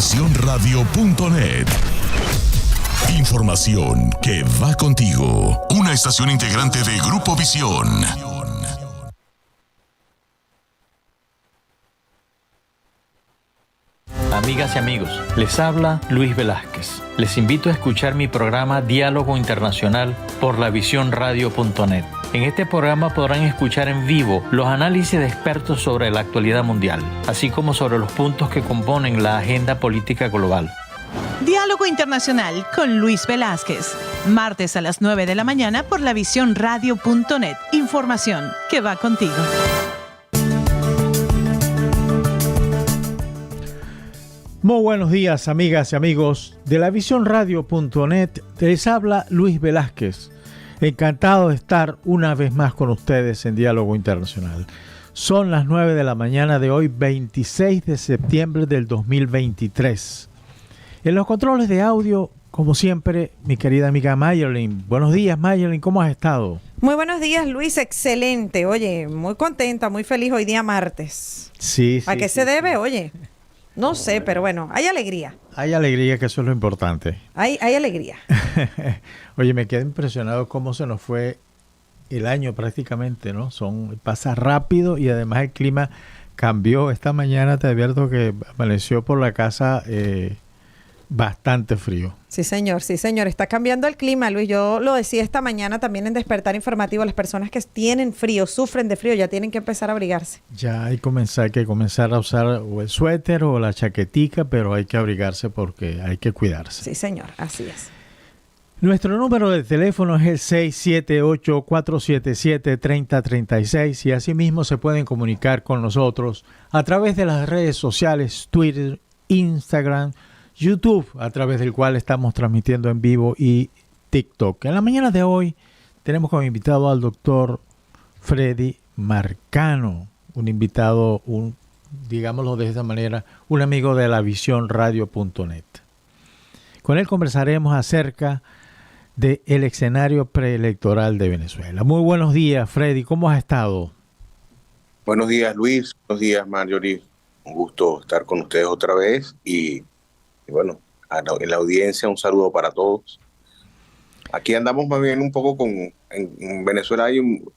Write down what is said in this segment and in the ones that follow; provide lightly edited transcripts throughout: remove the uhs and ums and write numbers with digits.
visiónradio.net. Información que va contigo. Una estación integrante de Grupo Visión. Amigas y amigos, les habla Luis Velázquez. Les invito a escuchar mi programa Diálogo Internacional por la visiónradio.net. En este programa podrán escuchar en vivo los análisis de expertos sobre la actualidad mundial, así como sobre los puntos que componen la agenda política global. Diálogo Internacional con Luis Velázquez. Martes a las 9 de la mañana por la visiónradio.net. Información que va contigo. Muy buenos días, amigas y amigos de la visiónradio.net. Les habla Luis Velázquez. Encantado de estar una vez más con ustedes en Diálogo Internacional. Son las 9 de la mañana de hoy, 26 de septiembre del 2023. En los controles de audio, como siempre, mi querida amiga Mayerlin. Buenos días, Mayerlin, ¿cómo has estado? Muy buenos días, Luis, excelente. Oye, muy contenta, muy feliz hoy día martes. Sí. ¿A qué se debe? Oye, no sé, pero bueno, hay alegría. Hay alegría, que eso es lo importante. Hay alegría. Oye, me quedé impresionado cómo se nos fue el año prácticamente, ¿no? Pasa rápido y además el clima cambió. Esta mañana te advierto que amaneció por la casa bastante frío. Sí, señor, está cambiando el clima, Luis. Yo lo decía esta mañana también en Despertar Informativo, las personas que tienen frío, sufren de frío, ya tienen que empezar a abrigarse. Ya hay que comenzar a usar o el suéter o la chaquetica, pero hay que abrigarse porque hay que cuidarse. Sí, señor, así es. Nuestro número de teléfono es el 678-477-3036 y asimismo se pueden comunicar con nosotros a través de las redes sociales, Twitter, Instagram, YouTube, a través del cual estamos transmitiendo en vivo, y TikTok. En la mañana de hoy tenemos como invitado al doctor Freddy Marcano, un invitado, digámoslo de esta manera, un amigo de la visiónradio.net. Con él conversaremos acerca del escenario preelectoral de Venezuela. Muy buenos días, Freddy, ¿cómo has estado? Buenos días, Luis. Buenos días, Marjorie. Un gusto estar con ustedes otra vez y bueno, en la audiencia un saludo para todos. Aquí andamos más bien un poco en Venezuela hay un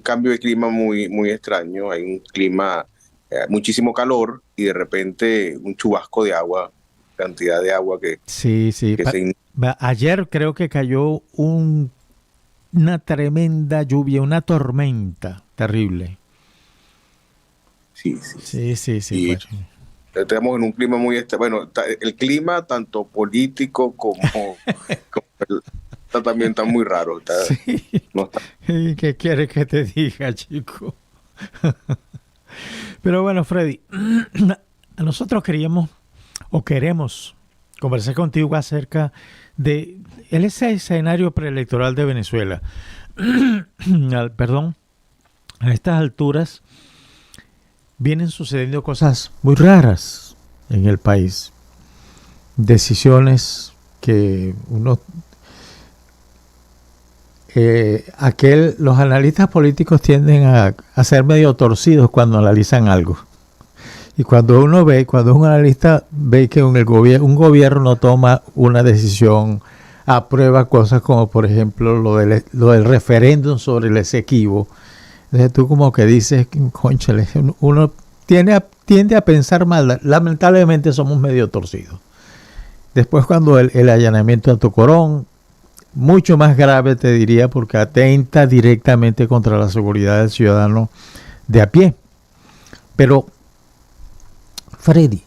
cambio de clima muy extraño. Hay un clima, muchísimo calor y de repente un chubasco de agua, cantidad de agua que... Sí. Que ayer creo que cayó una tremenda lluvia, una tormenta terrible. Sí. Y, estamos en un clima el clima tanto político como también está muy raro. ¿Y qué quieres que te diga, chico? Pero bueno, Freddy, nosotros queremos conversar contigo acerca de ese escenario preelectoral de Venezuela. Perdón, a estas alturas vienen sucediendo cosas muy raras en el país. Decisiones que los analistas políticos tienden a ser medio torcidos cuando analizan algo. Y cuando un analista ve que un gobierno toma una decisión, aprueba cosas como por ejemplo lo del referéndum sobre el Esequibo, entonces tú como que dices, cónchale, uno tiende a pensar mal. Lamentablemente somos medio torcidos. Después cuando el allanamiento a Tocorón, mucho más grave te diría, porque atenta directamente contra la seguridad del ciudadano de a pie. Pero, Freddy,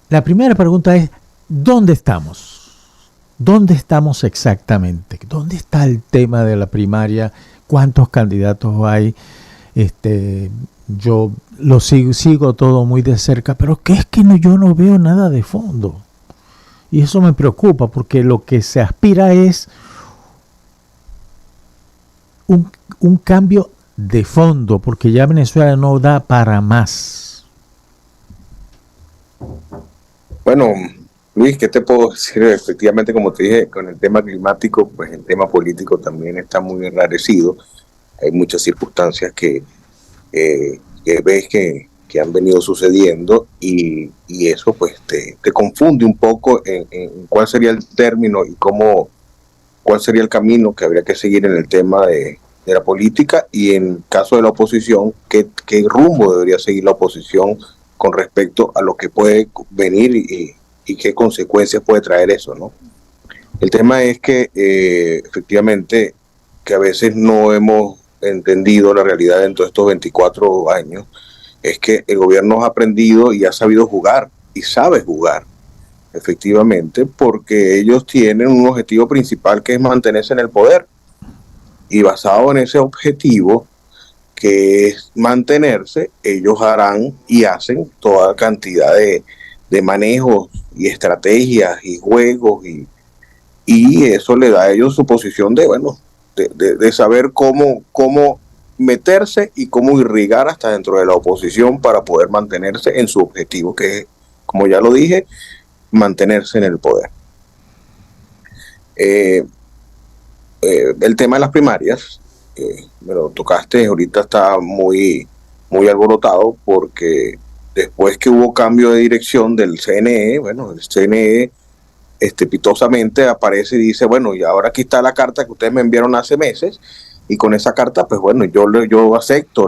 la primera pregunta es, ¿dónde estamos? ¿Dónde estamos exactamente? ¿Dónde está el tema de la primaria? ¿Cuántos candidatos hay? Yo lo sigo todo muy de cerca, pero yo no veo nada de fondo. Y eso me preocupa, porque lo que se aspira es un cambio de fondo, porque ya Venezuela no da para más. Bueno, Luis, ¿qué te puedo decir? Efectivamente, como te dije, con el tema climático, pues el tema político también está muy enrarecido. Hay muchas circunstancias que ves que que han venido sucediendo, y eso pues te confunde un poco en cuál sería el término y cuál sería el camino que habría que seguir en el tema de la política, y en caso de la oposición, qué rumbo debería seguir la oposición con respecto a lo que puede venir y qué consecuencias puede traer eso, ¿no? El tema es que efectivamente que a veces no hemos entendido la realidad dentro de estos 24 años, es que el gobierno ha aprendido y ha sabido jugar, y sabe jugar, efectivamente, porque ellos tienen un objetivo principal, que es mantenerse en el poder, y basado en ese objetivo, que es mantenerse, ellos harán y hacen toda cantidad de manejos y estrategias y juegos, y eso le da a ellos su posición de saber cómo meterse y cómo irrigar hasta dentro de la oposición para poder mantenerse en su objetivo, que es, como ya lo dije, mantenerse en el poder. El tema de las primarias, me lo tocaste, ahorita está muy, muy alborotado, porque después que hubo cambio de dirección del CNE, el CNE pitosamente aparece y dice, y ahora aquí está la carta que ustedes me enviaron hace meses, y con esa carta, pues yo acepto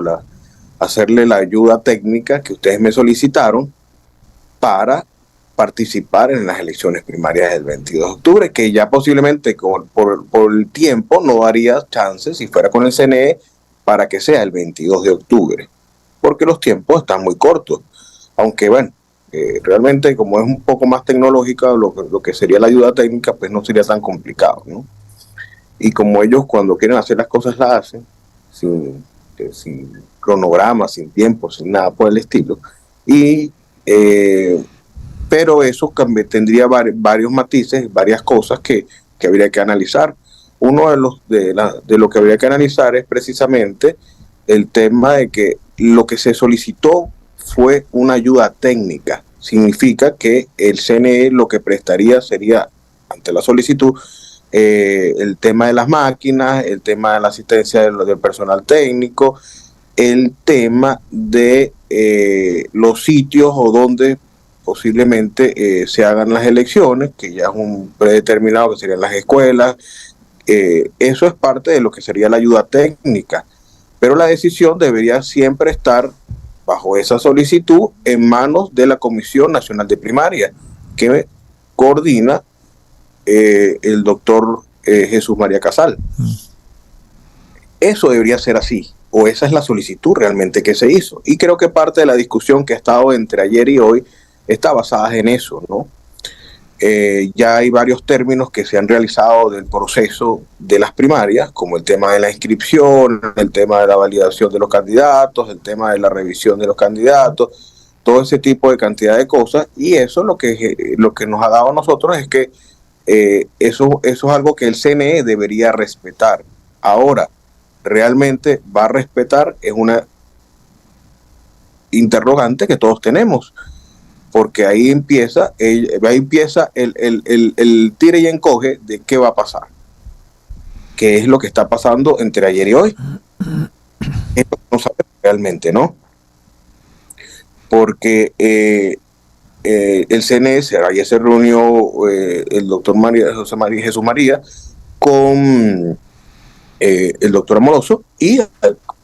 hacerle la ayuda técnica que ustedes me solicitaron para participar en las elecciones primarias del 22 de octubre, que ya posiblemente por el tiempo no daría chances, si fuera con el CNE, para que sea el 22 de octubre, porque los tiempos están muy cortos, aunque realmente como es un poco más tecnológica, lo que sería la ayuda técnica, pues no sería tan complicado, ¿no? Y como ellos cuando quieren hacer las cosas las hacen, sin cronograma, sin tiempo, sin nada por el estilo, pero eso tendría varios matices, varias cosas que habría que analizar. Uno de lo que habría que analizar es precisamente el tema de que lo que se solicitó fue una ayuda técnica. Significa que el CNE lo que prestaría sería, ante la solicitud, el tema de las máquinas, el tema de la asistencia del personal técnico, el tema de los sitios o donde posiblemente se hagan las elecciones, que ya es un predeterminado, que serían las escuelas. Eso es parte de lo que sería la ayuda técnica, pero la decisión debería siempre estar bajo esa solicitud en manos de la Comisión Nacional de Primaria, que coordina el doctor Jesús María Casal. Eso debería ser así, o esa es la solicitud realmente que se hizo, y creo que parte de la discusión que ha estado entre ayer y hoy está basada en eso, ¿no? Ya hay varios términos que se han realizado del proceso de las primarias, como el tema de la inscripción, el tema de la validación de los candidatos, el tema de la revisión de los candidatos, todo ese tipo de cantidad de cosas, y eso lo que nos ha dado a nosotros es que eso es algo que el CNE debería respetar. Ahora, ¿realmente va a respetar? Es una interrogante que todos tenemos, porque ahí empieza el tire y encoge de qué va a pasar, qué es lo que está pasando entre ayer y hoy. Esto no sabemos realmente, ¿no? Porque el CNS, ayer se reunió el doctor Jesús María con el doctor Amoroso, y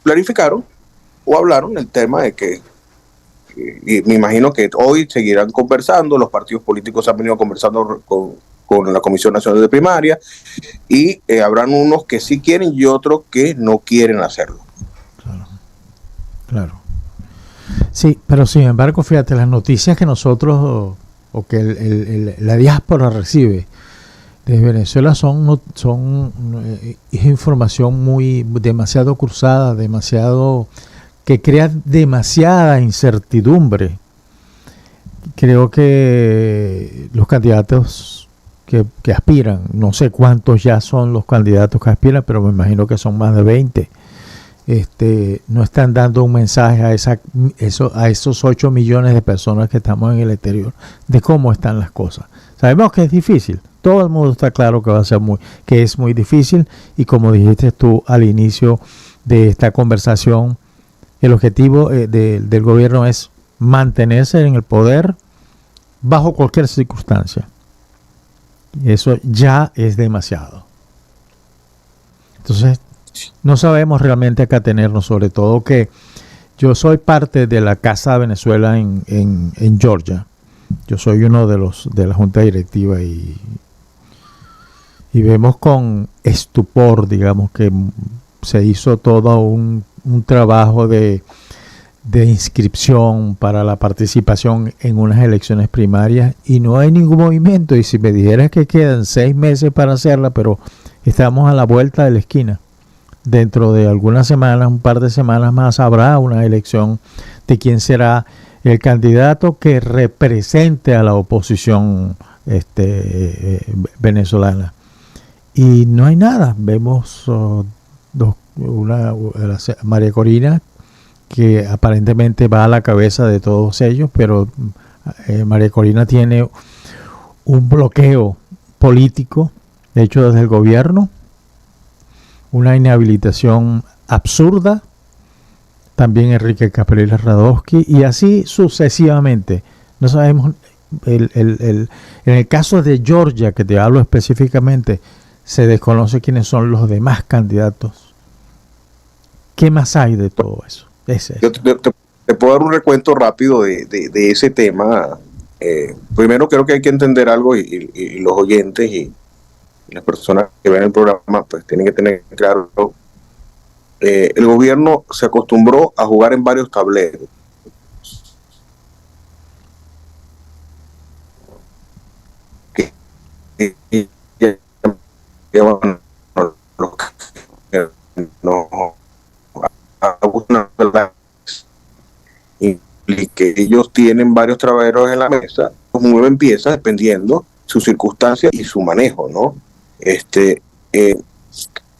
clarificaron o hablaron el tema de que, y me imagino que hoy seguirán conversando, los partidos políticos han venido conversando con la Comisión Nacional de Primaria, y habrán unos que sí quieren y otros que no quieren hacerlo. Claro. Sí, pero sin embargo, fíjate, las noticias que nosotros o que la diáspora recibe de Venezuela es información demasiado cruzada, que crea demasiada incertidumbre. Creo que los candidatos que aspiran, no sé cuántos ya son los candidatos que aspiran, pero me imagino que son más de 20. No están dando un mensaje a esos 8 millones de personas que estamos en el exterior de cómo están las cosas. Sabemos que es difícil, todo el mundo está claro que es muy difícil, y como dijiste tú al inicio de esta conversación, el objetivo del gobierno es mantenerse en el poder bajo cualquier circunstancia. Y eso ya es demasiado. Entonces, no sabemos realmente a qué atenernos, sobre todo que yo soy parte de la Casa de Venezuela en Georgia. Yo soy uno de la junta directiva y vemos con estupor, digamos, que se hizo todo un trabajo de inscripción para la participación en unas elecciones primarias y no hay ningún movimiento. Y si me dijeras que quedan 6 meses para hacerla, pero estamos a la vuelta de la esquina. Dentro de algunas semanas, un par de semanas más, habrá una elección de quién será el candidato que represente a la oposición venezolana. Y no hay nada. Vemos María Corina, que aparentemente va a la cabeza de todos ellos, pero María Corina tiene un bloqueo político hecho desde el gobierno, una inhabilitación absurda, también Enrique Capriles Radowski, y así sucesivamente. No sabemos, en el caso de Georgia, que te hablo específicamente, se desconoce quiénes son los demás candidatos. ¿Qué más hay de todo eso? Yo te puedo dar un recuento rápido de ese tema. Primero creo que hay que entender algo y los oyentes y las personas que ven el programa pues tienen que tener claro. El gobierno se acostumbró a jugar en varios tableros. Y que ellos tienen varios trabajadores en la mesa, mueven piezas dependiendo sus circunstancias y su manejo, ¿no?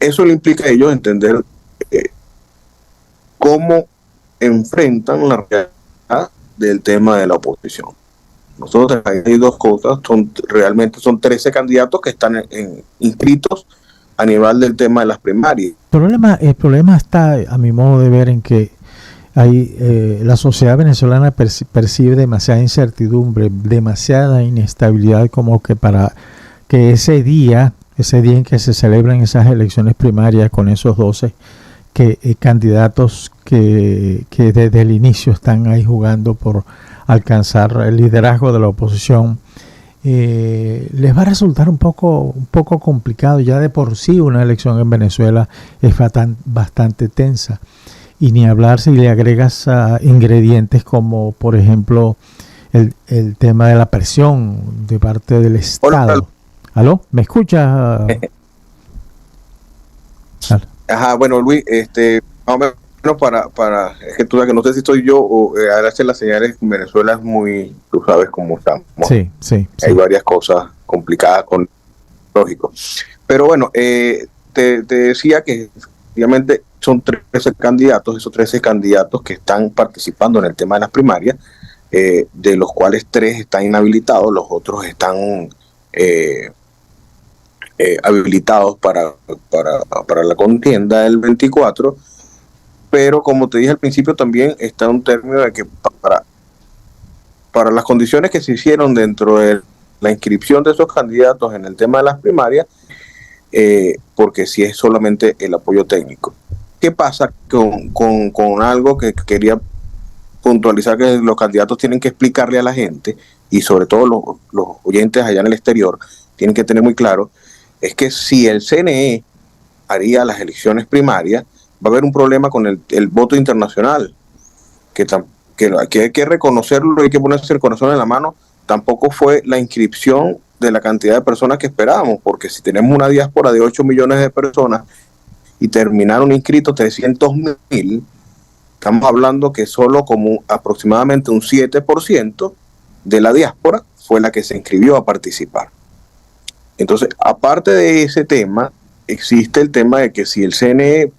Eso le implica a ellos entender cómo enfrentan la realidad del tema de la oposición. Nosotros hay dos cosas, realmente son 13 candidatos que están inscritos a nivel del tema de las primarias. El problema está, a mi modo de ver, en que la sociedad venezolana percibe demasiada incertidumbre, demasiada inestabilidad, como que para que ese día en que se celebran esas elecciones primarias con esos 12 candidatos que desde el inicio están ahí jugando por alcanzar el liderazgo de la oposición, les va a resultar un poco complicado. Ya de por sí una elección en Venezuela es bastante tensa, y ni hablar si le agregas ingredientes como por ejemplo el tema de la presión de parte del Estado. ¿Aló? ¿Me escuchas? Ajá, bueno, Luis, más o menos para es que tú sabes que no sé si soy yo o ahora hacer las señales en Venezuela es muy, tú sabes cómo estamos. Sí. Hay varias cosas complicadas con lógico. Pero bueno, te decía que efectivamente son 13 candidatos, esos 13 candidatos que están participando en el tema de las primarias, de los cuales 3 están inhabilitados, los otros están habilitados para la contienda del 24, pero como te dije al principio también está un término de que para las condiciones que se hicieron dentro de la inscripción de esos candidatos en el tema de las primarias, porque si es solamente el apoyo técnico. ¿Qué pasa con algo que quería puntualizar, que los candidatos tienen que explicarle a la gente, y sobre todo los oyentes allá en el exterior tienen que tener muy claro, es que si el CNE haría las elecciones primarias, va a haber un problema con el voto internacional, que hay que reconocerlo, hay que ponerse el corazón en la mano. Tampoco fue la inscripción de la cantidad de personas que esperábamos, porque si tenemos una diáspora de 8 millones de personas y terminaron inscritos 300.000, estamos hablando que solo como aproximadamente un 7% de la diáspora fue la que se inscribió a participar. Entonces, aparte de ese tema, existe el tema de que si el CNE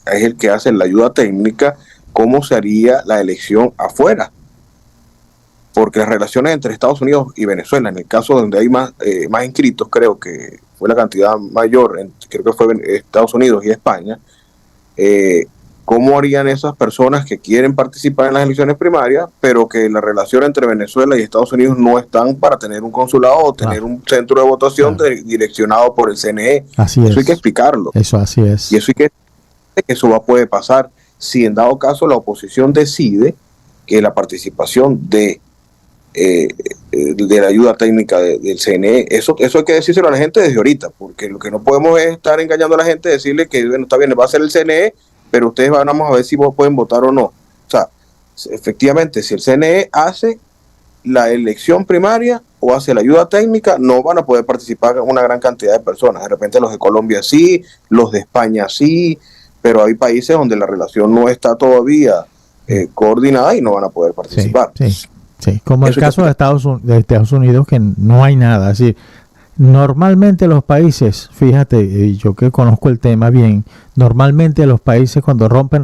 es el que hace la ayuda técnica, ¿cómo se haría la elección afuera? Porque las relaciones entre Estados Unidos y Venezuela, en el caso donde hay más inscritos, creo que fue la cantidad mayor, creo que fue Estados Unidos y España, ¿cómo harían esas personas que quieren participar en las elecciones primarias, pero que la relación entre Venezuela y Estados Unidos no están para tener un consulado o tener un centro de votación direccionado por el CNE? Así eso es. Hay que explicarlo. Eso así es. Y eso hay que puede pasar si en dado caso la oposición decide que la participación de la ayuda técnica del CNE, eso hay que decírselo a la gente desde ahorita, porque lo que no podemos es estar engañando a la gente, decirle que bueno, está bien, va a ser el CNE, pero ustedes vamos a ver si pueden votar o no. O sea, efectivamente, si el CNE hace la elección primaria o hace la ayuda técnica, no van a poder participar una gran cantidad de personas. De repente los de Colombia sí, los de España sí, pero hay países donde la relación no está todavía coordinada y no van a poder participar. Sí, como el caso de Estados Unidos, que no hay nada. Así, normalmente los países, fíjate, yo que conozco el tema bien, normalmente los países cuando rompen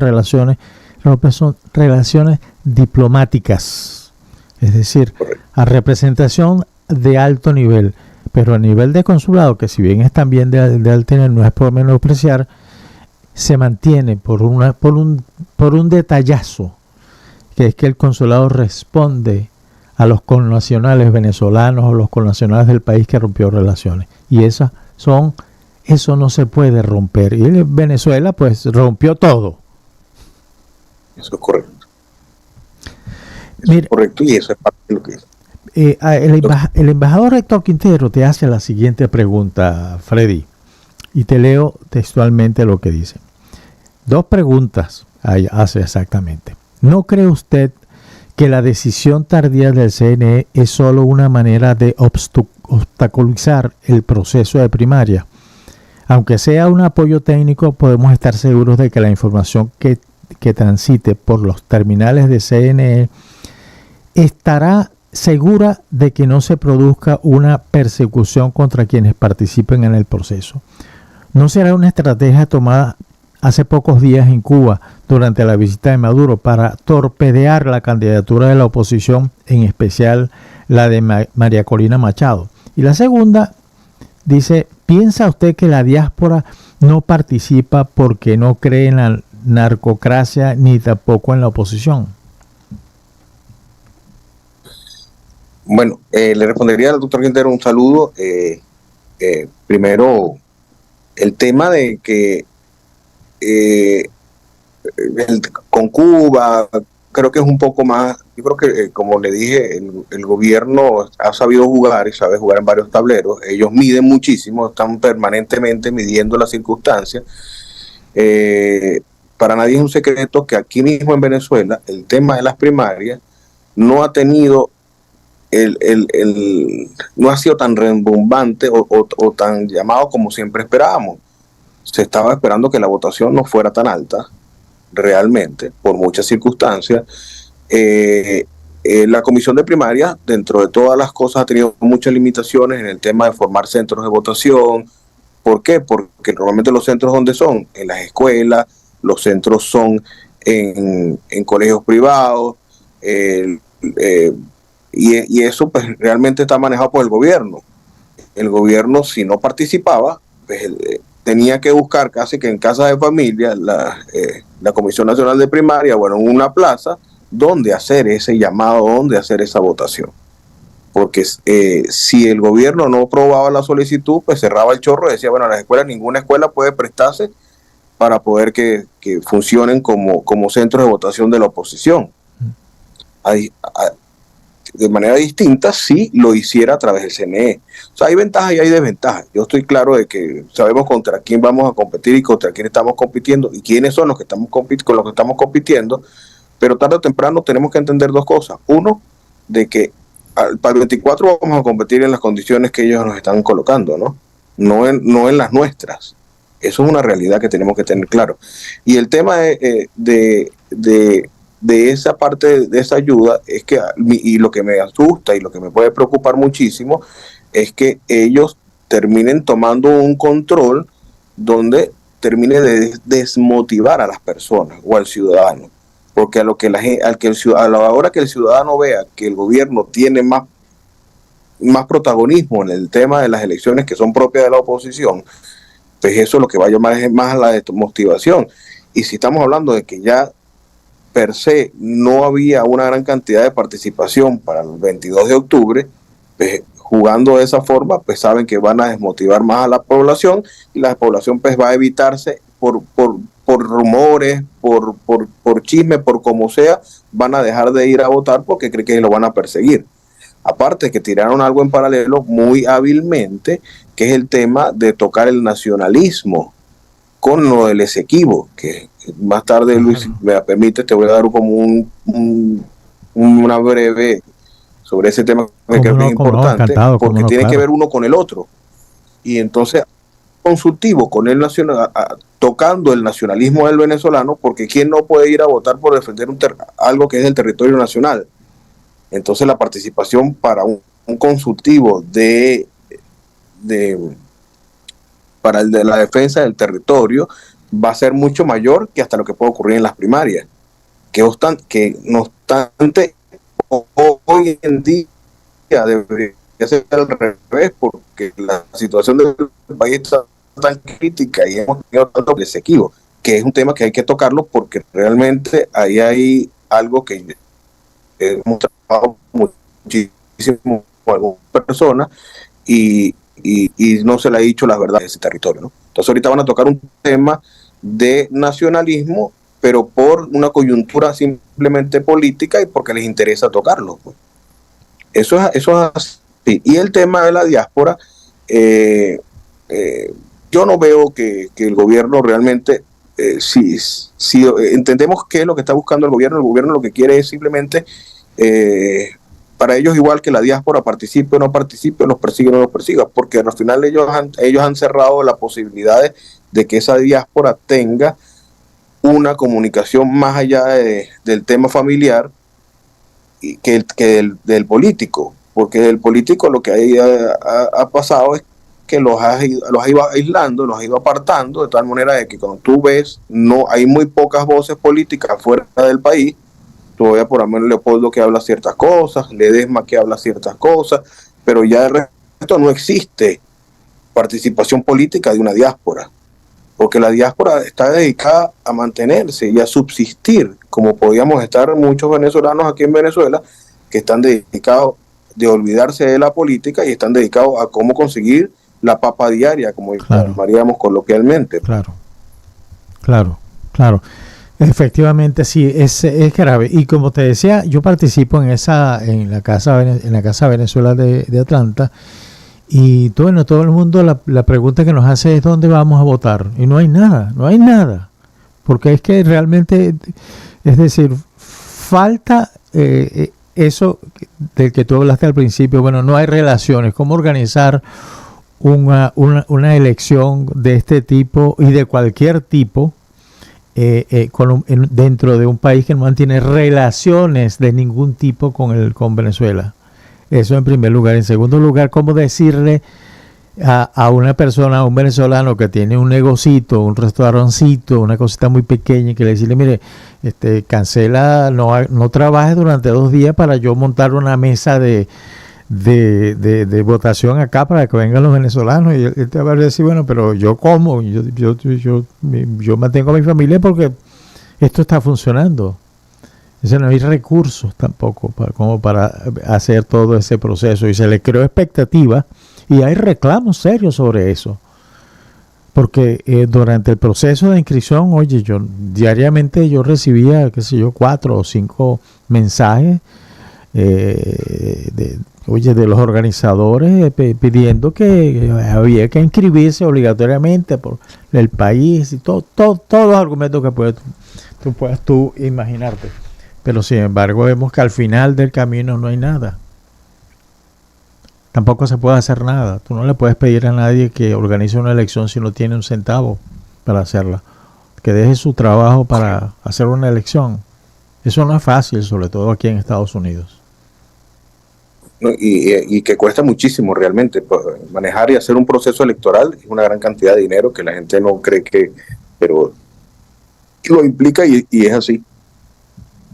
son relaciones diplomáticas, es decir, a representación de alto nivel, pero a nivel de consulado, que si bien es también de alto nivel, no es por menospreciar, se mantiene por un detallazo, que es que el consulado responde a los connacionales venezolanos o los connacionales del país que rompió relaciones. Y eso no se puede romper. Y Venezuela pues rompió todo. Eso es correcto. Mira, es correcto, y eso es parte de lo que es. El embajador Héctor Quintero te hace la siguiente pregunta, Freddy, y te leo textualmente lo que dice. 2 preguntas hace exactamente. ¿No cree usted que la decisión tardía del CNE es solo una manera de obstaculizar el proceso de primaria? Aunque sea un apoyo técnico, podemos estar seguros de que la información que transite por los terminales de CNE estará segura de que no se produzca una persecución contra quienes participen en el proceso. ¿No será una estrategia tomada hace pocos días en Cuba durante la visita de Maduro para torpedear la candidatura de la oposición, en especial la de María Corina Machado? Y la segunda dice, ¿piensa usted que la diáspora no participa porque no cree en la narcocracia ni tampoco en la oposición? Bueno, le respondería al doctor Quintero un saludo. Primero, el tema de que con Cuba creo que es un poco más, yo creo que como le dije, el gobierno ha sabido jugar y sabe jugar en varios tableros. Ellos miden muchísimo, están permanentemente midiendo las circunstancias. Para nadie es un secreto que aquí mismo en Venezuela el tema de las primarias no ha tenido no ha sido tan rembombante o tan llamado como siempre esperábamos. Se estaba esperando que la votación no fuera tan alta, realmente, por muchas circunstancias. La comisión de primarias, dentro de todas las cosas, ha tenido muchas limitaciones en el tema de formar centros de votación. ¿Por qué? Porque normalmente los centros, ¿dónde son? En las escuelas, los centros son en colegios privados, y eso pues realmente está manejado por el gobierno. El gobierno, si no participaba, pues tenía que buscar casi que en casas de familia la Comisión Nacional de Primaria, bueno, en una plaza, donde hacer ese llamado, donde hacer esa votación. Porque si el gobierno no aprobaba la solicitud, pues cerraba el chorro y decía, bueno, las escuelas, ninguna escuela puede prestarse para poder que funcionen como centros de votación de la oposición. De manera distinta si lo hiciera a través del CNE. O sea, hay ventajas y hay desventajas. Yo estoy claro de que sabemos contra quién vamos a competir y contra quién estamos compitiendo y quiénes son los que estamos con los que estamos compitiendo, pero tarde o temprano tenemos que entender 2 cosas. Uno, de que para el 24 vamos a competir en las condiciones que ellos nos están colocando, ¿no? No en las nuestras. Eso es una realidad que tenemos que tener claro. Y el tema de esa parte, de esa ayuda, es que, y lo que me asusta y lo que me puede preocupar muchísimo, es que ellos terminen tomando un control donde termine de desmotivar a las personas o al ciudadano. Porque a la hora que el ciudadano vea que el gobierno tiene más protagonismo en el tema de las elecciones que son propias de la oposición, pues eso es lo que va a llamar más a la desmotivación. y si estamos hablando de que ya per se no había una gran cantidad de participación para el 22 de octubre, pues, jugando de esa forma, pues saben que van a desmotivar más a la población, y la población pues va a evitarse por rumores, por chisme, por como sea, van a dejar de ir a votar porque creen que lo van a perseguir. Aparte que tiraron algo en paralelo muy hábilmente, que es el tema de tocar el nacionalismo con lo del Esequibo, que más tarde, Luis, me permite, te voy a dar como una breve sobre ese tema que creo que es importante, porque tiene que ver uno con el otro. Y entonces, consultivo con el nacional, tocando el nacionalismo del venezolano, porque ¿quién no puede ir a votar por defender algo que es del territorio nacional? Entonces la participación para un consultivo para el de la defensa del territorio va a ser mucho mayor que hasta lo que puede ocurrir en las primarias. Que no obstante, hoy en día debería ser al revés, porque la situación del país está tan crítica y hemos tenido tanto desequilibrio, que es un tema que hay que tocarlo, porque realmente ahí hay algo que hemos trabajado muchísimo con algunas personas y no se le ha dicho la verdad de ese territorio, ¿no? Entonces ahorita van a tocar un tema de nacionalismo, pero por una coyuntura simplemente política y porque les interesa tocarlo, pues. Eso es así. Y el tema de la diáspora, yo no veo que el gobierno realmente, si entendemos qué es lo que está buscando el gobierno lo que quiere es simplemente, para ellos igual que la diáspora participe o no participe, los persigue o no los persiga, porque al final ellos han cerrado la posibilidad de que esa diáspora tenga una comunicación más allá del tema familiar y que del político, porque el político lo que ha pasado es que los ha ido aislando, los ha ido apartando, de tal manera de que cuando tú ves, no hay muy pocas voces políticas fuera del país. Tú ves por lo menos Leopoldo que habla ciertas cosas, Ledesma que habla ciertas cosas, pero ya el resto no existe participación política de una diáspora, porque la diáspora está dedicada a mantenerse y a subsistir, como podíamos estar muchos venezolanos aquí en Venezuela, que están dedicados de olvidarse de la política y están dedicados a cómo conseguir la papa diaria, como llamaríamos coloquialmente. Claro. Efectivamente, sí, es grave. Y como te decía, yo participo en la Casa Venezuela de Atlanta, y todo el mundo la pregunta que nos hace es ¿dónde vamos a votar? Y no hay nada. Porque es que realmente, es decir, falta eso del que tú hablaste al principio. Bueno, no hay relaciones. ¿Cómo organizar una elección de este tipo y de cualquier tipo dentro de un país que no mantiene relaciones de ningún tipo con Venezuela? Eso en primer lugar. En segundo lugar, ¿cómo decirle a una persona, a un venezolano que tiene un negocito, un restaurancito, una cosita muy pequeña, que le decirle, mire, cancela, no trabaje durante 2 días para yo montar una mesa de votación acá para que vengan los venezolanos? Y él te va a decir, bueno, pero yo como, yo mantengo a mi familia porque esto está funcionando. No hay recursos tampoco como para hacer todo ese proceso, y se le creó expectativa y hay reclamos serios sobre eso, porque durante el proceso de inscripción, oye, diariamente yo recibía, 4 o 5 mensajes de los organizadores pidiendo que había que inscribirse obligatoriamente por el país y todos los argumentos que puedas tú imaginarte. Pero sin embargo vemos que al final del camino no hay nada. Tampoco se puede hacer nada. Tú no le puedes pedir a nadie que organice una elección si no tiene un centavo para hacerla. Que deje su trabajo para hacer una elección. Eso no es fácil, sobre todo aquí en Estados Unidos. Y que cuesta muchísimo realmente. Manejar y hacer un proceso electoral es una gran cantidad de dinero que la gente no cree pero lo implica y es así.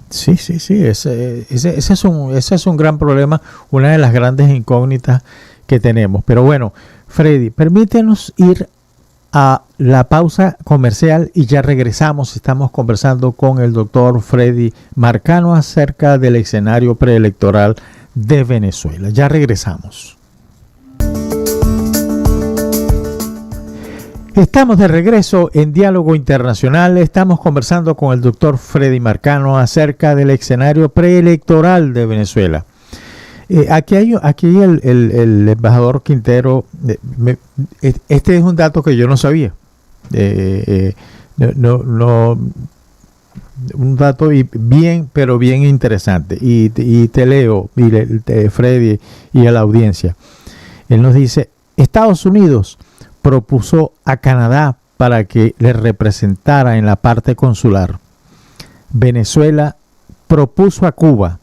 Sí. Ese es un gran problema, una de las grandes incógnitas que tenemos. Pero bueno, Freddy, permítenos ir a la pausa comercial y ya regresamos. Estamos conversando con el doctor Freddy Marcano acerca del escenario preelectoral de Venezuela. Ya regresamos. Estamos de regreso en Diálogo Internacional. Estamos conversando con el doctor Freddy Marcano acerca del escenario preelectoral de Venezuela. Aquí el embajador Quintero, este es un dato que yo no sabía. Un dato pero bien interesante. Y te leo, Freddy y a la audiencia. Él nos dice, Estados Unidos propuso a Canadá para que le representara en la parte consular. Venezuela propuso a Cuba.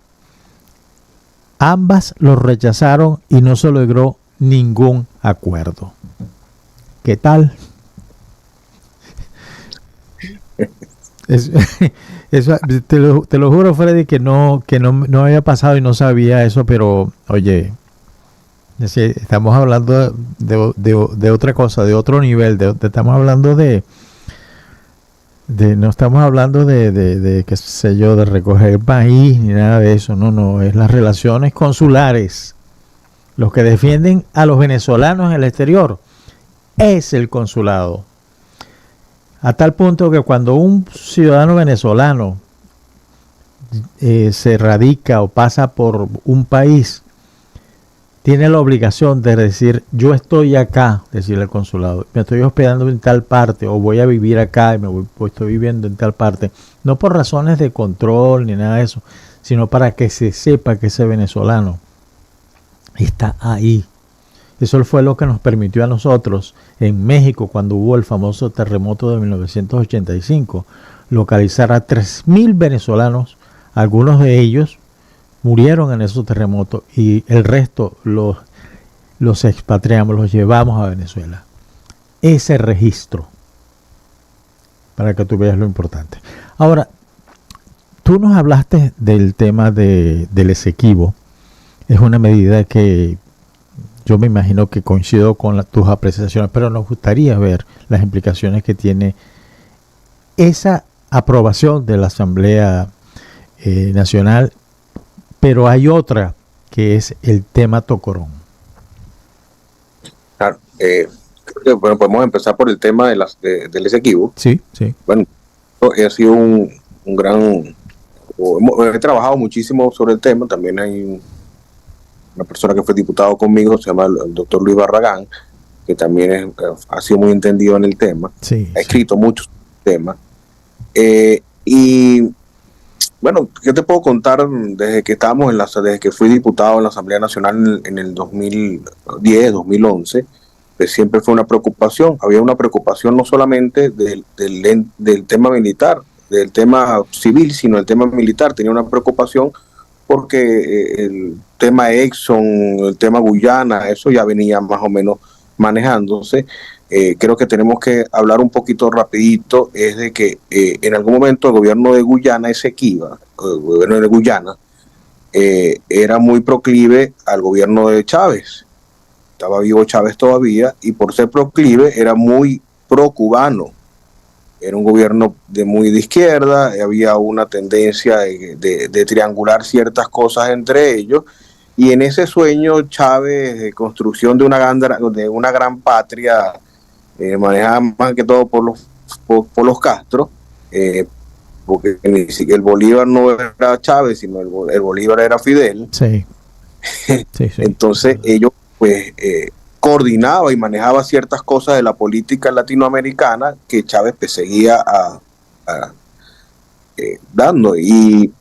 Ambas lo rechazaron y no se logró ningún acuerdo. ¿Qué tal? Te lo juro, Freddy, que no había pasado y no sabía eso, pero oye, estamos hablando de otra cosa, de otro nivel, estamos hablando no estamos hablando de qué sé yo, de recoger país ni nada de eso, no, es las relaciones consulares. Los que defienden a los venezolanos en el exterior es el consulado. A tal punto que cuando un ciudadano venezolano se radica o pasa por un país, tiene la obligación de decir, yo estoy acá, decirle al consulado, me estoy hospedando en tal parte o voy a vivir acá y estoy viviendo en tal parte, no por razones de control ni nada de eso, sino para que se sepa que ese venezolano está ahí. Eso fue lo que nos permitió a nosotros en México, cuando hubo el famoso terremoto de 1985, localizar a 3,000 venezolanos. Algunos de ellos murieron en esos terremotos y el resto los expatriamos, los llevamos a Venezuela. Ese registro, para que tú veas lo importante. Ahora, tú nos hablaste del tema del Esequibo. Es una medida que yo me imagino que coincido con tus apreciaciones, pero nos gustaría ver las implicaciones que tiene esa aprobación de la Asamblea Nacional. Pero hay otra, que es el tema Tocorón. Claro, bueno, podemos empezar por el tema del Esequibo. Sí. Bueno, ha sido he trabajado muchísimo sobre el tema. También hay una persona que fue diputado conmigo, se llama el doctor Luis Barragán, que también ha sido muy entendido en el tema. Sí, ha escrito muchos temas. Y bueno, ¿qué te puedo contar? Desde que fui diputado en la Asamblea Nacional en el 2010, 2011, pues siempre fue una preocupación. Había una preocupación no solamente del tema militar, del tema civil, sino el tema militar. Tenía una preocupación porque el tema Exxon, el tema Guyana, eso ya venía más o menos manejándose. Creo que tenemos que hablar un poquito rapidito, es de que en algún momento el gobierno de Guyana Esequiba, el gobierno de Guyana, era muy proclive al gobierno de Chávez. Estaba vivo Chávez todavía, y por ser proclive era muy pro-cubano. Era un gobierno muy de izquierda, había una tendencia de triangular ciertas cosas entre ellos, y en ese sueño Chávez de construcción de una gran patria, manejada más que todo por los Castro, porque ni siquiera el Bolívar no era Chávez, sino el Bolívar era Fidel. Sí. Entonces ellos pues coordinaba y manejaba ciertas cosas de la política latinoamericana que Chávez pues seguía dando, y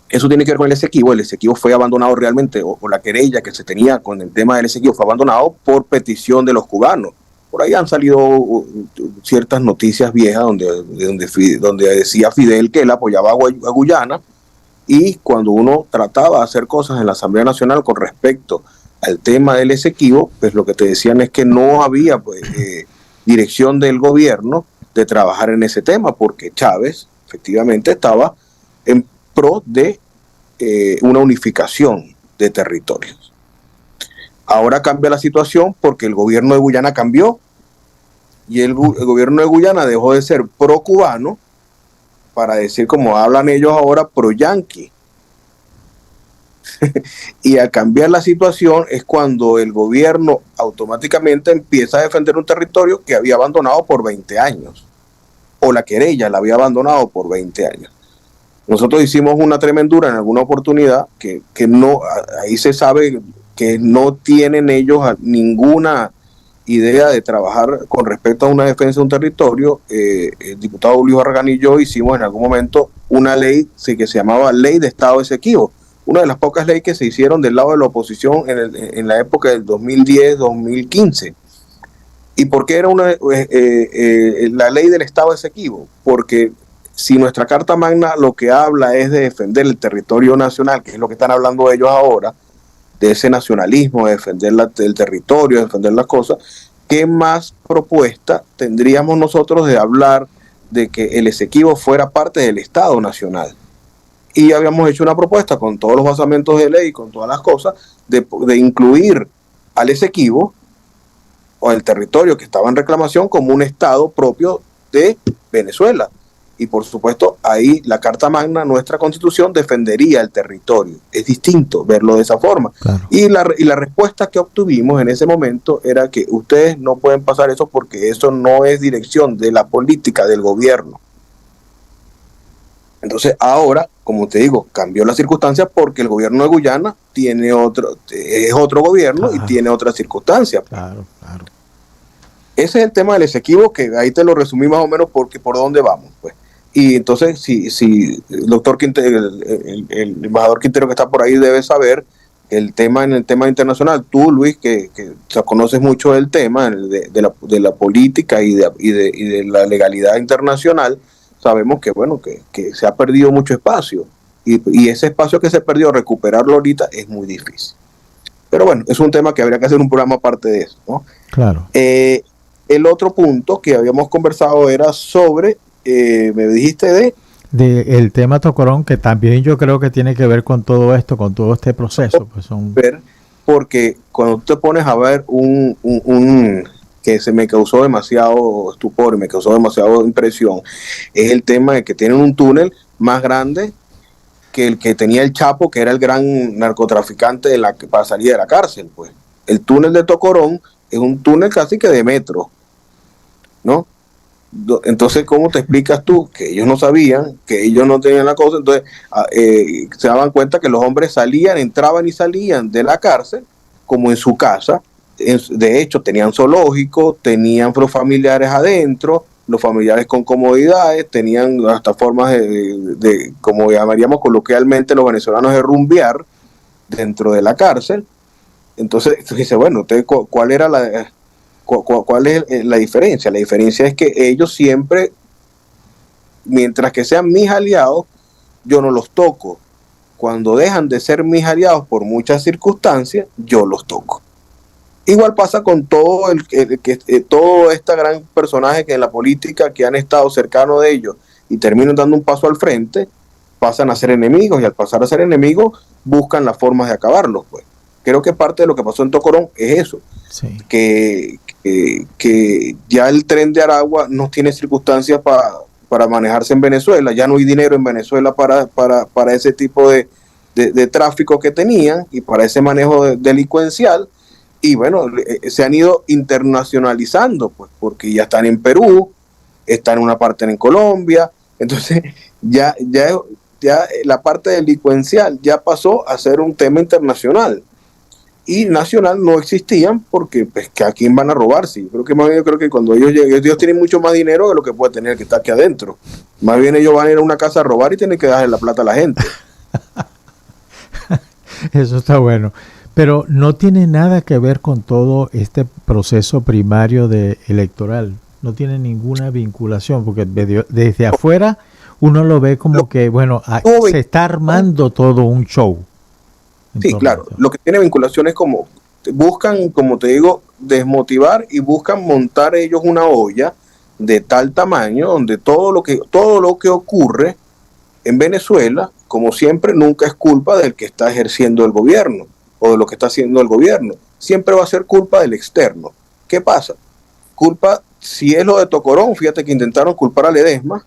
eso tiene que ver con el Esequibo. El Esequibo fue abandonado realmente, o la querella que se tenía con el tema del Esequibo fue abandonado por petición de los cubanos. Por ahí han salido ciertas noticias viejas donde decía Fidel que él apoyaba a Guyana, y cuando uno trataba de hacer cosas en la Asamblea Nacional con respecto al tema del Esequibo, pues lo que te decían es que no había dirección del gobierno de trabajar en ese tema, porque Chávez efectivamente estaba en pro de una unificación de territorios. Ahora cambia la situación porque el gobierno de Guyana cambió. y el gobierno de Guyana dejó de ser pro-cubano para decir, como hablan ellos ahora, pro-yanqui. Y al cambiar la situación es cuando el gobierno automáticamente empieza a defender un territorio que había abandonado por 20 años, o la querella la había abandonado por 20 años. Nosotros hicimos una tremendura en alguna oportunidad que no, ahí se sabe que no tienen ellos ninguna idea de trabajar con respecto a una defensa de un territorio. El diputado Luis Barragán y yo hicimos en algún momento una ley que se llamaba Ley de Estado Esequibo, una de las pocas leyes que se hicieron del lado de la oposición en la época del 2010-2015. ¿Y por qué era la ley del Estado Esequibo? Porque si nuestra Carta Magna lo que habla es de defender el territorio nacional, que es lo que están hablando ellos ahora, de ese nacionalismo, de defender el territorio, de defender las cosas, ¿qué más propuesta tendríamos nosotros de hablar de que el Esequibo fuera parte del Estado Nacional? Y habíamos hecho una propuesta con todos los basamentos de ley, con todas las cosas, de incluir al Esequibo o el territorio que estaba en reclamación como un estado propio de Venezuela. Y por supuesto, ahí la Carta Magna, nuestra Constitución, defendería el territorio. Es distinto verlo de esa forma. Claro. Y la respuesta que obtuvimos en ese momento era que ustedes no pueden pasar eso porque eso no es dirección de la política del gobierno. Entonces ahora, como te digo, cambió la circunstancia porque el gobierno de Guyana es otro gobierno, claro, y tiene otras circunstancias. Claro, claro. Ese es el tema del Esequibo, que ahí te lo resumí más o menos porque por dónde vamos, pues. Y entonces, si el doctor Quintero, el embajador Quintero que está por ahí debe saber en el tema internacional. Tú, Luis, que conoces mucho del tema de la política y de la legalidad internacional, sabemos que bueno que se ha perdido mucho espacio y ese espacio que se perdió, recuperarlo ahorita es muy difícil. Pero bueno, es un tema que habría que hacer un programa aparte de eso, ¿no? Claro. El otro punto que habíamos conversado era sobre, me dijiste el tema Tocorón, que también yo creo que tiene que ver con todo esto, con todo este proceso. Pues porque cuando tú te pones a ver un que se me causó demasiado estupor y me causó demasiado impresión, es el tema de que tienen un túnel más grande que el que tenía el Chapo, que era el gran narcotraficante para salir de la cárcel. Pues el túnel de Tocorón es un túnel casi que de metro, ¿no? Entonces, ¿cómo te explicas tú que ellos no sabían, que ellos no tenían la cosa? Entonces, se daban cuenta que los hombres entraban y salían de la cárcel como en su casa. De hecho, tenían zoológico, tenían familiares adentro, los familiares con comodidades, tenían hasta formas de como llamaríamos coloquialmente los venezolanos, de rumbear dentro de la cárcel. Entonces, dice, bueno, ¿cuál era cuál es la diferencia? La diferencia es que ellos siempre, mientras que sean mis aliados, yo no los toco. Cuando dejan de ser mis aliados por muchas circunstancias, yo los toco. Igual pasa con todo todo este gran personaje que en la política que han estado cercanos de ellos y terminan dando un paso al frente, pasan a ser enemigos, y al pasar a ser enemigos buscan las formas de acabarlos, pues. Creo que parte de lo que pasó en Tocorón es eso, sí. que ya el tren de Aragua no tiene circunstancias para manejarse en Venezuela, ya no hay dinero en Venezuela para ese tipo de tráfico que tenían y para ese manejo delincuencial, y bueno, se han ido internacionalizando, pues, porque ya están en Perú, están en una parte en Colombia, entonces ya la parte delincuencial ya pasó a ser un tema internacional. Y nacional no existían porque pues, que a quién van a robar. Sí, yo creo que cuando ellos lleguen, ellos tienen mucho más dinero de lo que puede tener el que está aquí adentro. Más bien ellos van a ir a una casa a robar y tienen que darle la plata a la gente. Eso está bueno. Pero no tiene nada que ver con todo este proceso primario electoral. No tiene ninguna vinculación, porque desde afuera uno lo ve como que, bueno, se está armando todo un show. Sí, claro. Lo que tiene vinculación es como buscan, como te digo, desmotivar y buscan montar ellos una olla de tal tamaño donde todo lo que ocurre en Venezuela, como siempre, nunca es culpa del que está ejerciendo el gobierno o de lo que está haciendo el gobierno. Siempre va a ser culpa del externo. ¿Qué pasa? si es lo de Tocorón, fíjate que intentaron culpar a Ledesma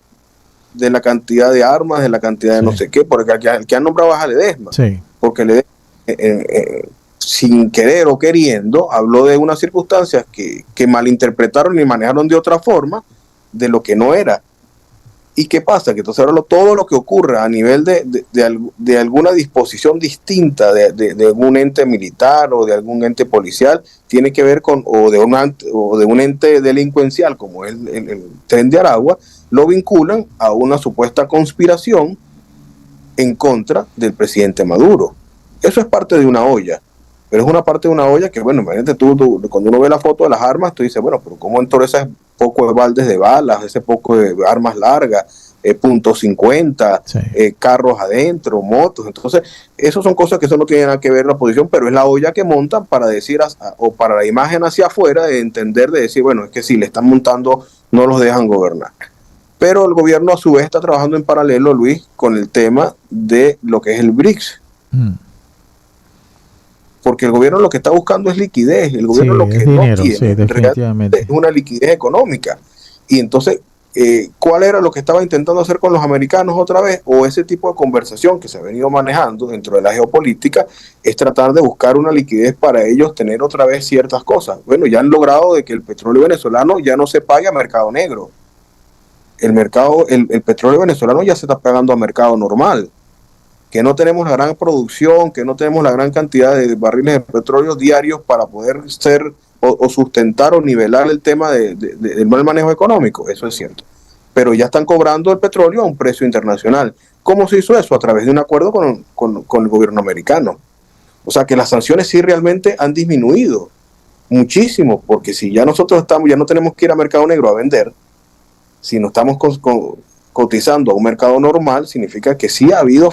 de la cantidad de armas, de la cantidad de no sé qué, porque el que han nombrado es a Ledesma. Sí. Porque Ledesma, sin querer o queriendo, habló de unas circunstancias que malinterpretaron y manejaron de otra forma de lo que no era. ¿Y qué pasa? Que entonces ahora todo lo que ocurra a nivel de alguna disposición distinta de algún ente militar o de algún ente policial tiene que ver con, o de un ente delincuencial como es el Tren de Aragua, lo vinculan a una supuesta conspiración en contra del presidente Maduro. Eso es parte de una olla, pero es una parte de una olla que, bueno, imagínate tú cuando uno ve la foto de las armas, tú dices, bueno, pero ¿cómo entró ese poco de baldes de balas, ese poco de armas largas, .50, sí, carros adentro, motos? Entonces, eso son cosas que eso no tiene nada que ver la posición, pero es la olla que montan para decir, o para la imagen hacia afuera, de entender, de decir, bueno, es que si le están montando, no los dejan gobernar. Pero el gobierno a su vez está trabajando en paralelo, Luis, con el tema de lo que es el BRICS. Porque el gobierno lo que está buscando es liquidez, el gobierno lo que no tiene definitivamente es una liquidez económica. Y entonces, ¿cuál era lo que estaba intentando hacer con los americanos otra vez? O ese tipo de conversación que se ha venido manejando dentro de la geopolítica, es tratar de buscar una liquidez para ellos tener otra vez ciertas cosas. Bueno, ya han logrado de que el petróleo venezolano ya no se pague a mercado negro. El petróleo venezolano ya se está pagando a mercado normal. Que no tenemos la gran producción, que no tenemos la gran cantidad de barriles de petróleo diarios para poder ser o sustentar o nivelar el tema del mal manejo económico, eso es cierto. Pero ya están cobrando el petróleo a un precio internacional. ¿Cómo se hizo eso? A través de un acuerdo con el gobierno americano. O sea que las sanciones sí realmente han disminuido muchísimo, porque si ya nosotros ya no tenemos que ir a mercado negro a vender, si no estamos cotizando a un mercado normal, significa que sí ha habido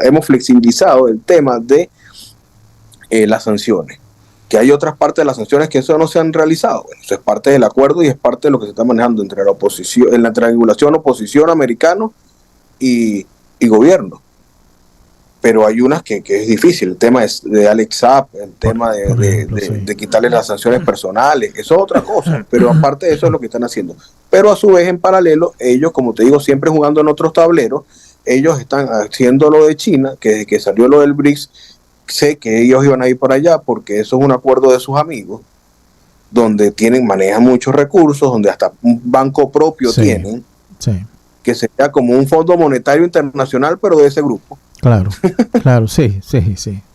hemos flexibilizado el tema de las sanciones. Que hay otras partes de las sanciones que eso no se han realizado. Bueno, eso es parte del acuerdo y es parte de lo que se está manejando entre la oposición, en la triangulación oposición americano y gobierno. Pero hay unas que es difícil. El tema es de Alex Saab, el tema de quitarle las sanciones personales, eso es otra cosa. Pero aparte de eso es lo que están haciendo. Pero a su vez, en paralelo, ellos, como te digo, siempre jugando en otros tableros, ellos están haciendo lo de China, que desde que salió lo del BRICS, sé que ellos iban a ir para allá porque eso es un acuerdo de sus amigos, donde manejan muchos recursos, donde hasta un banco propio tienen, que sería como un Fondo Monetario Internacional, pero de ese grupo. Claro, claro, sí.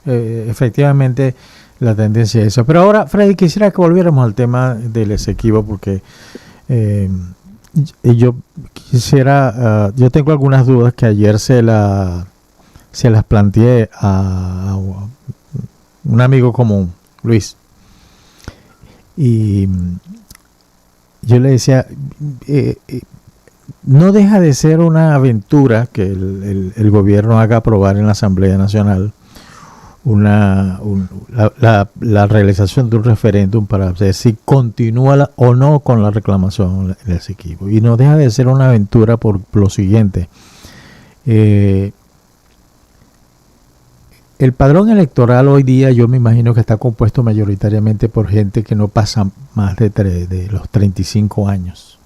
Efectivamente, la tendencia es esa. Pero ahora, Freddy, quisiera que volviéramos al tema del Esequibo, porque yo quisiera, yo tengo algunas dudas que ayer se las planteé a un amigo común, Luis, y yo le decía, no deja de ser una aventura que el gobierno haga aprobar en la Asamblea Nacional la realización de un referéndum para ver si continúa o no con la reclamación del Esequibo. Y no deja de ser una aventura por lo siguiente. El padrón electoral hoy día yo me imagino que está compuesto mayoritariamente por gente que no pasa más de los 35 años.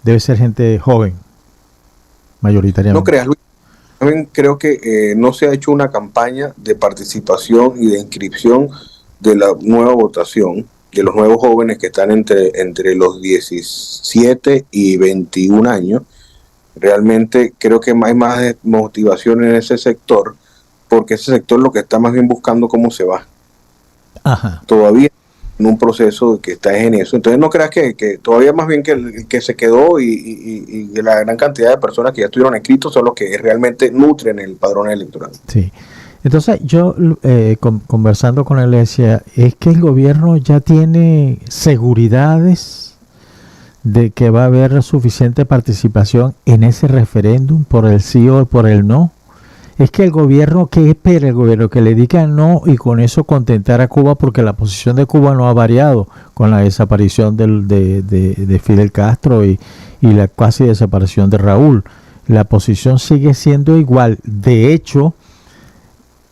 Debe ser gente joven, mayoritariamente. No creas, Luis. También creo que no se ha hecho una campaña de participación y de inscripción de la nueva votación, de los nuevos jóvenes que están entre los 17 y 21 años. Realmente creo que hay más motivación en ese sector, porque ese sector lo que está más bien buscando cómo se va. Ajá. Todavía en un proceso que está en eso. Entonces no creas que todavía más bien que el que se quedó y la gran cantidad de personas que ya estuvieron inscritos son los que realmente nutren el padrón electoral. Sí. Entonces yo conversando con él decía, es que el gobierno ya tiene seguridades de que va a haber suficiente participación en ese referéndum por el sí o por el no. Es que el gobierno, ¿qué espera el gobierno? Que le diga no y con eso contentar a Cuba, porque la posición de Cuba no ha variado con la desaparición de Fidel Castro y la casi desaparición de Raúl. La posición sigue siendo igual. De hecho,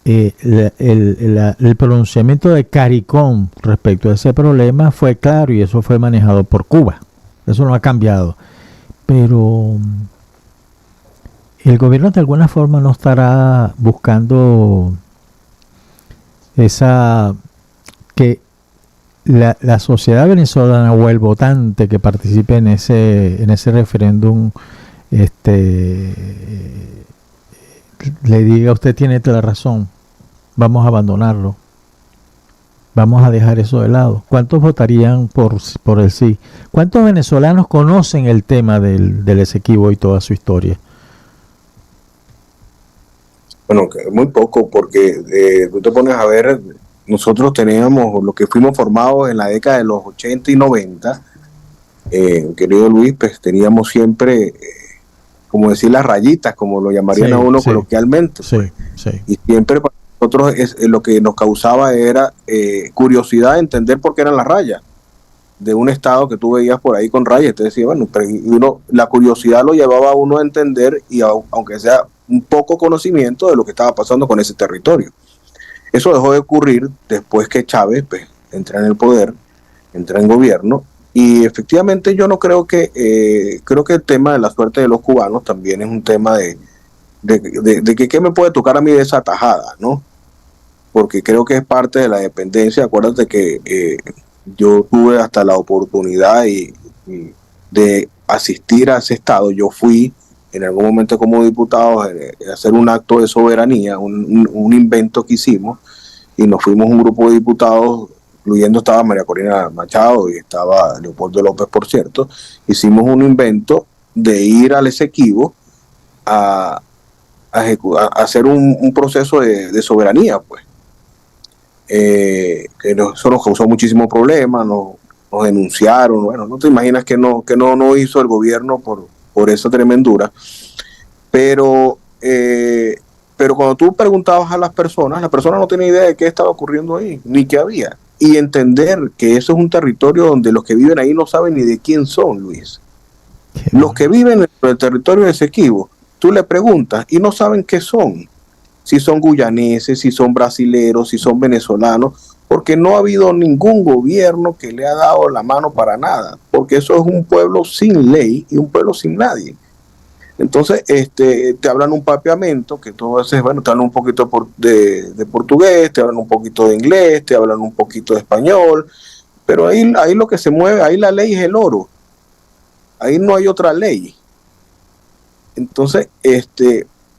el pronunciamiento de CARICOM respecto a ese problema fue claro y eso fue manejado por Cuba. Eso no ha cambiado. Pero el gobierno de alguna forma no estará buscando que la sociedad venezolana o el votante que participe en ese referéndum le diga: usted tiene toda la razón, vamos a abandonarlo, vamos a dejar eso de lado. ¿Cuántos votarían por el sí? ¿Cuántos venezolanos conocen el tema del Esequibo y toda su historia? Bueno, muy poco, porque tú te pones a ver, nosotros teníamos lo que fuimos formados en la década de los 80 y 90, querido Luis, pues teníamos siempre, como decir, las rayitas, como lo llamarían a uno coloquialmente. Pues. Y siempre para nosotros lo que nos causaba era curiosidad de entender por qué eran las rayas de un estado que tú veías por ahí con rayas. Entonces decía, bueno, pero la curiosidad lo llevaba a uno a entender, y aunque sea un poco conocimiento de lo que estaba pasando con ese territorio. Eso dejó de ocurrir después que Chávez entra en el poder, entra en gobierno, y efectivamente yo no creo que el tema de la suerte de los cubanos también es un tema de que qué me puede tocar a mí de esa tajada, ¿no? Porque creo que es parte de la dependencia. Acuérdate que yo tuve hasta la oportunidad de asistir a ese estado. Yo fui en algún momento como diputado a hacer un acto de soberanía, un invento que hicimos, y nos fuimos un grupo de diputados, incluyendo estaba María Corina Machado y estaba Leopoldo López, por cierto. Hicimos un invento de ir al Esequibo a hacer un proceso de soberanía, pues. Que eso nos causó muchísimos problemas, nos denunciaron. Bueno, no te imaginas que no hizo el gobierno por esa tremendura, pero cuando tú preguntabas a las personas no tenían idea de qué estaba ocurriendo ahí, ni qué había, y entender que eso es un territorio donde los que viven ahí no saben ni de quién son, Luis. Los que viven en el territorio de Esequibo, tú le preguntas y no saben qué son, si son guyaneses, si son brasileros, si son venezolanos, porque no ha habido ningún gobierno que le ha dado la mano para nada, porque eso es un pueblo sin ley y un pueblo sin nadie. Entonces, te hablan un papiamento, que todo eso es, bueno, te hablan un poquito de portugués, te hablan un poquito de inglés, te hablan un poquito de español, pero ahí lo que se mueve, ahí la ley es el oro, ahí no hay otra ley. Entonces,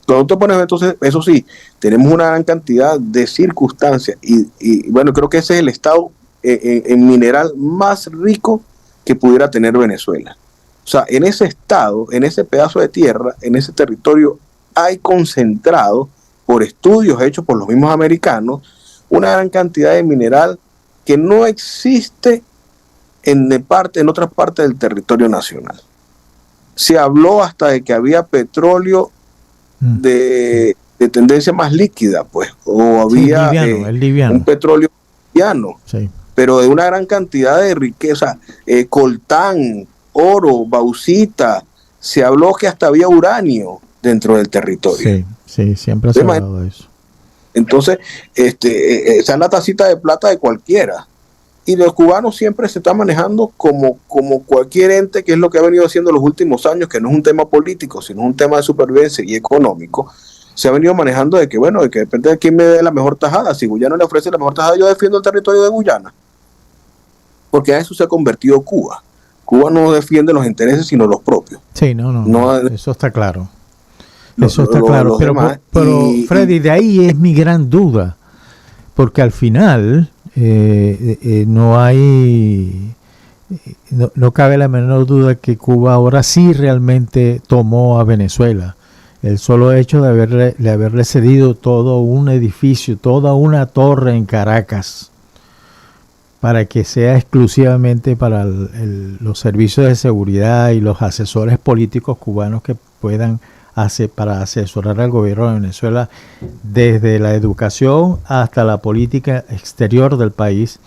cuando te pones, entonces, eso sí, tenemos una gran cantidad de circunstancias y bueno, creo que ese es el estado en mineral más rico que pudiera tener Venezuela. O sea, en ese estado, en ese pedazo de tierra, en ese territorio, hay concentrado, por estudios hechos por los mismos americanos, una gran cantidad de mineral que no existe en otras partes del territorio nacional. Se habló hasta de que había petróleo de tendencia más líquida, pues, o había liviano. Un petróleo liviano, pero de una gran cantidad de riqueza, coltán, oro, bauxita. Se habló que hasta había uranio dentro del territorio. Sí, siempre se ha hablado de eso. Entonces, esa es la tacita de plata de cualquiera. Y los cubanos siempre se están manejando como cualquier ente, que es lo que ha venido haciendo los últimos años, que no es un tema político, sino un tema de supervivencia y económico. Se ha venido manejando de que, bueno, de que depende de quién me dé la mejor tajada. Si Guyana le ofrece la mejor tajada, yo defiendo el territorio de Guyana. Porque a eso se ha convertido Cuba. Cuba no defiende los intereses, sino los propios. Sí, no, eso está claro. Eso está claro. Pero Freddy, de ahí es mi gran duda. Porque al final no cabe la menor duda que Cuba ahora sí realmente tomó a Venezuela. El solo hecho de haberle cedido todo un edificio, toda una torre en Caracas, para que sea exclusivamente para los servicios de seguridad y los asesores políticos cubanos que puedan para asesorar al gobierno de Venezuela desde la educación hasta la política exterior del país.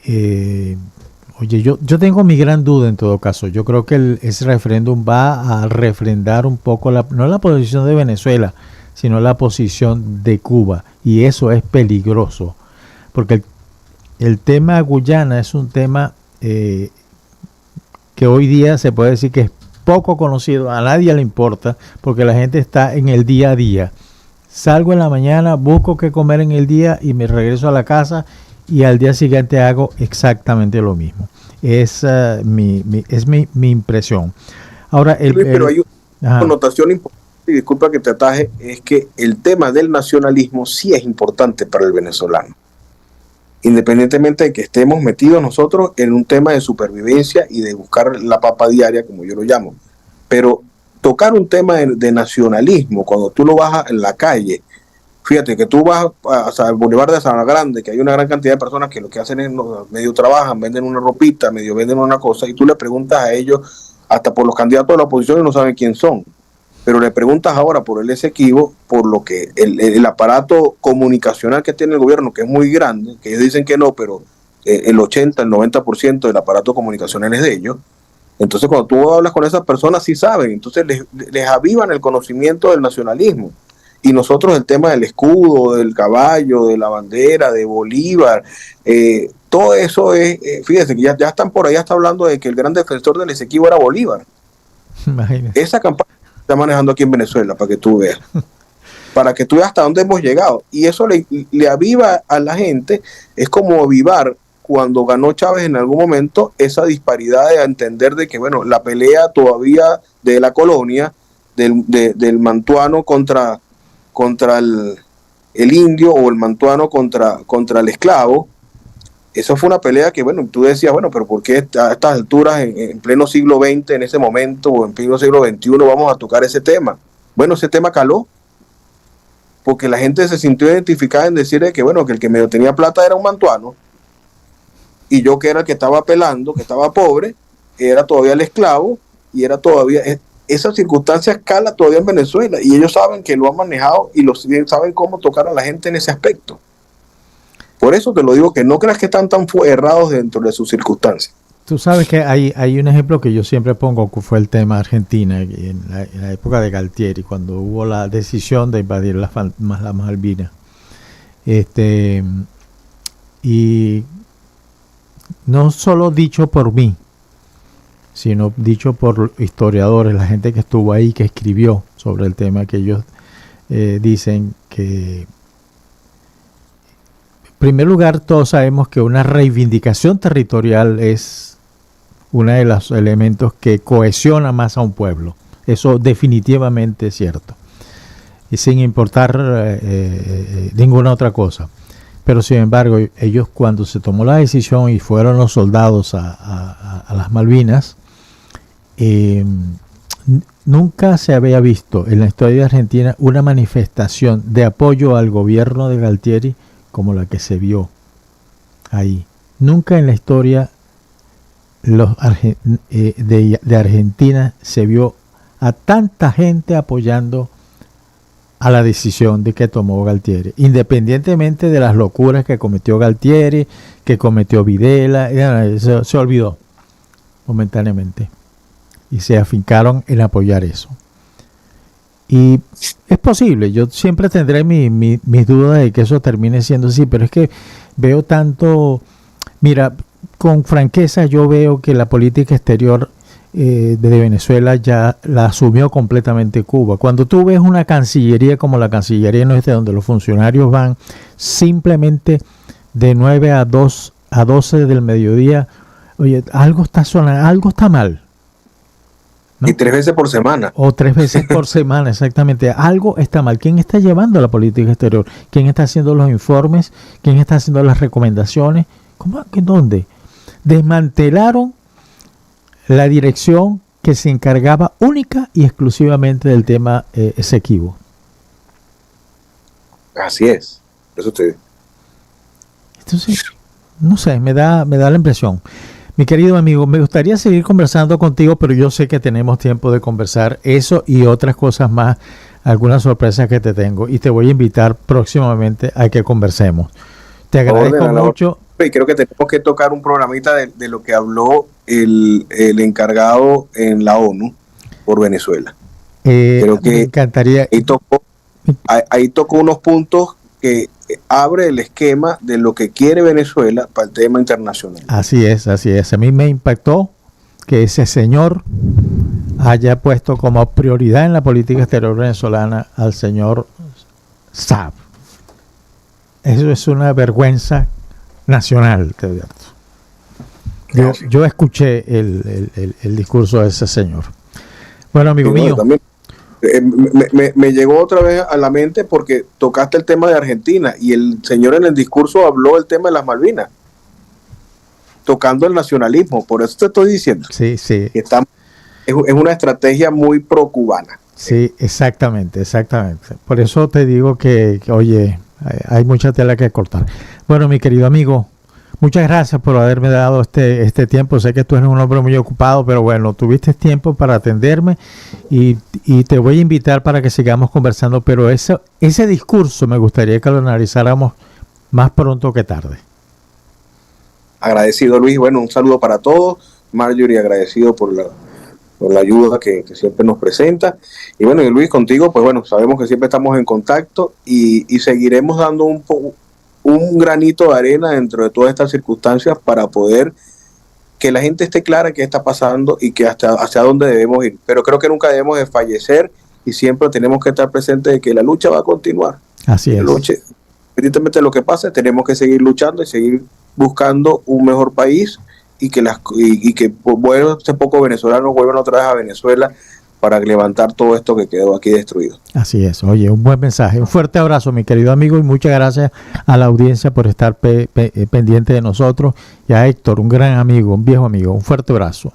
Oye, yo tengo mi gran duda en todo caso. Yo creo que ese referéndum va a refrendar un poco no la posición de Venezuela, sino la posición de Cuba. Y eso es peligroso, porque el tema Guyana es un tema que hoy día se puede decir que es poco conocido, a nadie le importa, porque la gente está en el día a día. Salgo en la mañana, busco qué comer en el día y me regreso a la casa y al día siguiente hago exactamente lo mismo. Es mi impresión. Ahora, pero hay una connotación importante, y disculpa que te ataje, es que el tema del nacionalismo sí es importante para el venezolano, independientemente de que estemos metidos nosotros en un tema de supervivencia y de buscar la papa diaria, como yo lo llamo. Pero tocar un tema de nacionalismo, cuando tú lo vas en la calle, fíjate que tú vas al Boulevard de Sabana Grande, que hay una gran cantidad de personas que lo que hacen es medio trabajan, venden una ropita, medio venden una cosa, y tú le preguntas a ellos, hasta por los candidatos de la oposición, y no saben quién son. Pero le preguntas ahora por el Esequibo, por lo que el aparato comunicacional que tiene el gobierno, que es muy grande, que ellos dicen que no, pero el 80, el 90% del aparato comunicacional es de ellos. Entonces, cuando tú hablas con esas personas, sí saben. Entonces, les avivan el conocimiento del nacionalismo. Y nosotros el tema del escudo, del caballo, de la bandera, de Bolívar, todo eso es, fíjense que ya están por ahí, está hablando de que el gran defensor del Esequibo era Bolívar. Imagínate. Esa campaña se está manejando aquí en Venezuela, para que tú veas. Para que tú veas hasta dónde hemos llegado. Y eso le aviva a la gente, es como avivar cuando ganó Chávez en algún momento esa disparidad de entender de que, bueno, la pelea todavía de la colonia, del mantuano contra el indio, o el mantuano contra el esclavo. Eso fue una pelea que, bueno, tú decías, bueno, pero ¿por qué a estas alturas, en pleno siglo XX, en ese momento, o en pleno siglo XXI, vamos a tocar ese tema? Bueno, ese tema caló, porque la gente se sintió identificada en decir que, bueno, que el que medio tenía plata era un mantuano, y yo, que era el que estaba pelando, que estaba pobre, era todavía el esclavo, y era todavía... Esa circunstancia escala todavía en Venezuela, y ellos saben que lo han manejado y saben cómo tocar a la gente en ese aspecto. Por eso te lo digo, que no creas que están tan errados dentro de sus circunstancias. Tú sabes que hay un ejemplo que yo siempre pongo, que fue el tema Argentina, en la época de Galtieri, cuando hubo la decisión de invadir las Malvinas. Y no solo dicho por mí, sino dicho por historiadores, la gente que estuvo ahí, que escribió sobre el tema, que ellos dicen que, en primer lugar, todos sabemos que una reivindicación territorial es uno de los elementos que cohesiona más a un pueblo. Eso definitivamente es cierto, y sin importar ninguna otra cosa. Pero sin embargo, ellos, cuando se tomó la decisión y fueron los soldados a las Malvinas, nunca se había visto en la historia de Argentina una manifestación de apoyo al gobierno de Galtieri como la que se vio ahí. Nunca en la historia de Argentina se vio a tanta gente apoyando a la decisión de que tomó Galtieri, independientemente de las locuras que cometió Galtieri, que cometió Videla. Se olvidó momentáneamente y se afincaron en apoyar eso. Y es posible, yo siempre tendré mis dudas de que eso termine siendo así, pero es que veo tanto, mira, con franqueza yo veo que la política exterior de Venezuela ya la asumió completamente Cuba. Cuando tú ves una cancillería como la Cancillería Nuestra, donde los funcionarios van simplemente de 9 a 12 del mediodía, oye, algo está sonando, algo está mal, ¿no? Y 3 veces por semana. O 3 veces por semana, exactamente. Algo está mal. ¿Quién está llevando la política exterior? ¿Quién está haciendo los informes? ¿Quién está haciendo las recomendaciones? ¿Cómo? ¿Dónde? Desmantelaron la dirección que se encargaba única y exclusivamente del tema Esequibo. Así es. Eso te digo. Entonces, no sé, me da la impresión. Mi querido amigo, me gustaría seguir conversando contigo, pero yo sé que tenemos tiempo de conversar eso y otras cosas más, algunas sorpresas que te tengo, y te voy a invitar próximamente a que conversemos. Te agradezco mucho. Y creo que tenemos que tocar un programita de lo que habló el encargado en la ONU por Venezuela. Creo que me encantaría. y tocó ahí tocó unos puntos que abre el esquema de lo que quiere Venezuela para el tema internacional. Así es, así es. A mí me impactó que ese señor haya puesto como prioridad en la política exterior venezolana al señor Saab. Eso es una vergüenza nacional, te advierto. Yo escuché el discurso de ese señor. Bueno, amigo mío. También, me llegó otra vez a la mente porque tocaste el tema de Argentina y el señor en el discurso habló del tema de las Malvinas, tocando el nacionalismo. Por eso te estoy diciendo. Sí, sí. Que es una estrategia muy pro-cubana. Sí, exactamente. Por eso te digo que, oye, hay mucha tela que cortar. Bueno, mi querido amigo, muchas gracias por haberme dado este tiempo. Sé que tú eres un hombre muy ocupado, pero bueno, tuviste tiempo para atenderme y te voy a invitar para que sigamos conversando, pero ese discurso me gustaría que lo analizáramos más pronto que tarde. Agradecido, Luis. Bueno, un saludo para todos. Marjorie, agradecido por la ayuda que siempre nos presenta. Y bueno, y Luis, contigo, pues bueno, sabemos que siempre estamos en contacto y seguiremos dando un granito de arena dentro de todas estas circunstancias para poder que la gente esté clara qué está pasando y que hacia dónde debemos ir. Pero creo que nunca debemos desfallecer y siempre tenemos que estar presentes de que la lucha va a continuar. Así es. Independientemente de lo que pase, tenemos que seguir luchando y seguir buscando un mejor país y que vuelvan este poco venezolanos vuelvan otra vez a Venezuela para levantar todo esto que quedó aquí destruido. Así es. Oye, un buen mensaje. Un fuerte abrazo, mi querido amigo, y muchas gracias a la audiencia por estar pendiente de nosotros, y a Héctor, un gran amigo, un viejo amigo. Un fuerte abrazo.